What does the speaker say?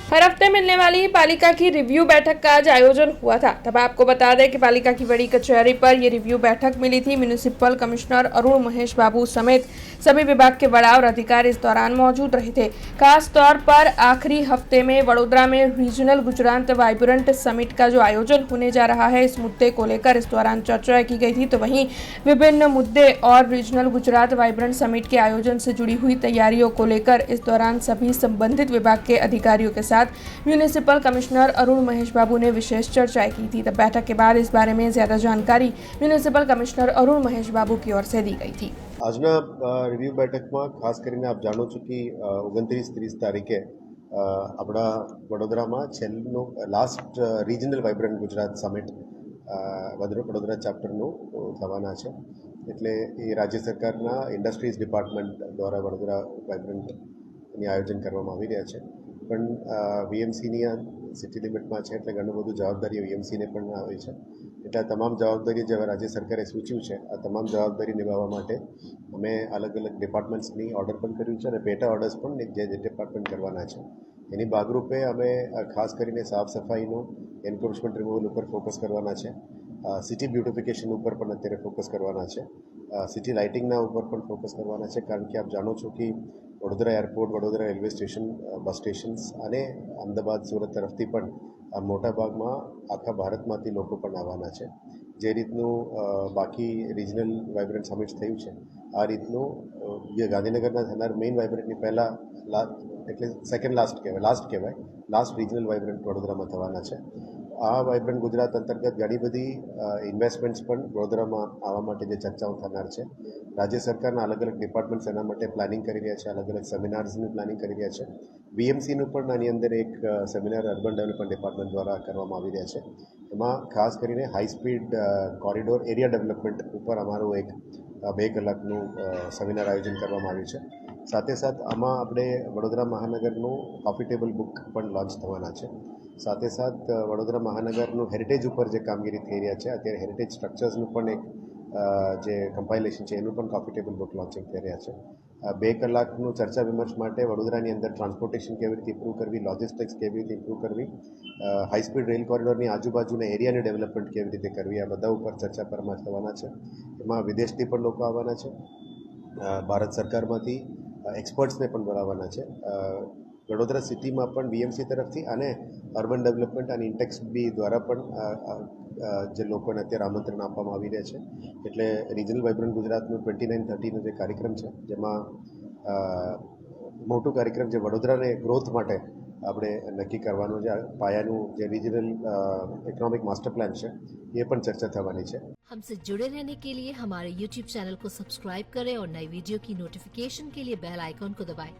हर हफ्ते मिलने वाली पालिका की रिव्यू बैठक का आज आयोजन हुआ था। तब आपको बता दें कि पालिका की बड़ी कचहरी पर ये रिव्यू बैठक मिली थी। म्यूनिसिपल कमिश्नर अरुण महेश बाबू समेत सभी विभाग के बड़ा और अधिकारी इस दौरान मौजूद रहे थे। खास तौर पर आखिरी हफ्ते में वडोदरा में रीजनल गुजरात वाइब्रेंट समिट का जो आयोजन होने जा रहा है, इस मुद्दे को लेकर इस दौरान चर्चा की गई थी। तो वहीं विभिन्न मुद्दे और रीजनल गुजरात वाइब्रेंट समिट के आयोजन से जुड़ी हुई तैयारियों को लेकर इस दौरान सभी संबंधित विभाग के अधिकारियों के साथ म्यूनिसिपल कमिश्नर अरुण महेश बाबू ने विशेष चर्चाएं की थी। तब बैठक के बाद इस बारे में ज्यादा जानकारी म्यूनिसिपल कमिश्नर अरुण महेश बाबू की ओर से दी गई थी। આજના રિવ્યુ બેઠકમાં ખાસ કરીને આપ જાણો છો કે 29-30 તારીખે આપણા વડોદરામાં છેલ્લું last regional vibrant Gujarat summit Vadodara ચેપ્ટરનું થવાના છે. એટલે એ રાજ્ય સરકારના ઇન્ડસ્ટ્રીઝ ડિપાર્ટમેન્ટ દ્વારા વડોદરા વાઇબ્રન્ટની આયોજન કરવામાં આવી રહ્યા છે. પણ વીએમસીની સિટી લિમિટમાં છે એટલે ઘણું બધું જવાબદારી વીએમસીને પણ આવી છે. એટલે આ તમામ જવાબદારી જે રાજ્ય સરકારે સૂચવ્યું છે આ તમામ જવાબદારી નિભાવવા માટે અમે અલગ અલગ ડિપાર્ટમેન્ટ્સની ઓર્ડર પણ કર્યું છે અને પેટા ઓર્ડર્સ પણ જે ડિપાર્ટમેન્ટ કરવાના છે. એની ભાગરૂપે અમે ખાસ કરીને સાફ સફાઈનું એન્ક્રોચમેન્ટ રિમૂવલ ઉપર ફોકસ કરવાના છે. સિટી બ્યુટિફિકેશન ઉપર પણ અત્યારે ફોકસ કરવાના છે. સિટી લાઇટિંગના ઉપર પણ ફોકસ કરવાના છે. કારણ કે આપ જાણો છો કે Vadodara airport, Vadodara railway station, bus stations અને અમદાવાદ સુરત તરફથી પણ મોટા ભાગમાં આખા ભારતમાંથી લોકો પણ આવવાના છે. જે રીતનું બાકી રિજનલ વાઇબ્રન્ટ સમિટ થયું છે આ રીતનું જે ગાંધીનગરના થનાર મેઇન વાઇબ્રન્ટની પહેલાં એટલે સેકન્ડ લાસ્ટ કહેવાય લાસ્ટ રિજનલ વાઇબ્રન્ટ વડોદરામાં થવાના છે. આ વાઇબ્રન્ટ ગુજરાત અંતર્ગત ઘણી બધી ઇન્વેસ્ટમેન્ટ્સ પણ વડોદરામાં આવવા માટે જે ચર્ચાઓ થનાર છે. રાજ્ય સરકારના અલગ અલગ ડિપાર્ટમેન્ટ્સ એના માટે પ્લાનિંગ કરી રહ્યા છે. અલગ અલગ સેમિનાર્સનું પ્લાનિંગ કરી રહ્યા છે. બીએમસીનું પણ આની અંદર એક સેમિનાર અર્બન ડેવલપમેન્ટ ડિપાર્ટમેન્ટ દ્વારા કરવામાં આવી રહ્યા છે. એમાં ખાસ કરીને high speed corridor area development ઉપર અમારું એક 2 કલાકનું સેમિનાર આયોજન કરવામાં આવ્યું છે. સાથે સાથ આમાં આપણે વડોદરા મહાનગરનું કોફી ટેબલ બુક પણ લોન્ચ થવાના છે. સાથે સાથ વડોદરા મહાનગરનું હેરિટેજ ઉપર જે કામગીરી થઈ રહ્યા છે અત્યારે હેરિટેજ સ્ટ્રક્ચર્સનું પણ એક જે કમ્પાઇલેશન છે એનું પણ કોફી ટેબલ બુક લોન્ચિંગ થઈ રહ્યા છે. 2 કલાકનું ચર્ચા વિમર્શ માટે વડોદરાની અંદર ટ્રાન્સપોર્ટેશન કેવી રીતે ઇમ્પ્રૂવ કરવી, લોજિસ્ટિક્સ કેવી રીતે ઇમ્પ્રૂવ કરવી, હાઈ સ્પીડ રેલ કોરિડોરની આજુબાજુના એરિયાની ડેવલપમેન્ટ કેવી રીતે કરવી, આ બધા ઉપર ચર્ચા પરામર્શ થવાના છે. એમાં વિદેશથી પણ લોકો આવવાના છે. ભારત સરકારમાંથી એક્સપર્ટ્સને પણ બોલાવવાના છે. વડોદરા સિટીમાં પણ બીએમસી તરફથી અને અર્બન ડેવલપમેન્ટ અને ઇન્ટેક્સ બી દ્વારા પણ જે લોકોને અત્યારે આમંત્રણ આપવામાં આવી રહ્યા છે. એટલે રિજનલ વાઇબ્રન્ટ ગુજરાતનું 29-30નો જે કાર્યક્રમ છે જેમાં મોટું કાર્યક્રમ જે વડોદરાને ગ્રોથ માટે આપણે નક્કી કરવાનું જે પાયાનું જે રિજનલ ઇકોનોમિક માસ્ટર પ્લાન છે એ પણ ચર્ચા થવાની છે. हमसे जुड़े रहने के लिए हमारे YouTube चैनल को सब्सक्राइब करें और नई वीडियो की नोटिफिकेशन के लिए बेल आइकॉन को दबाएं।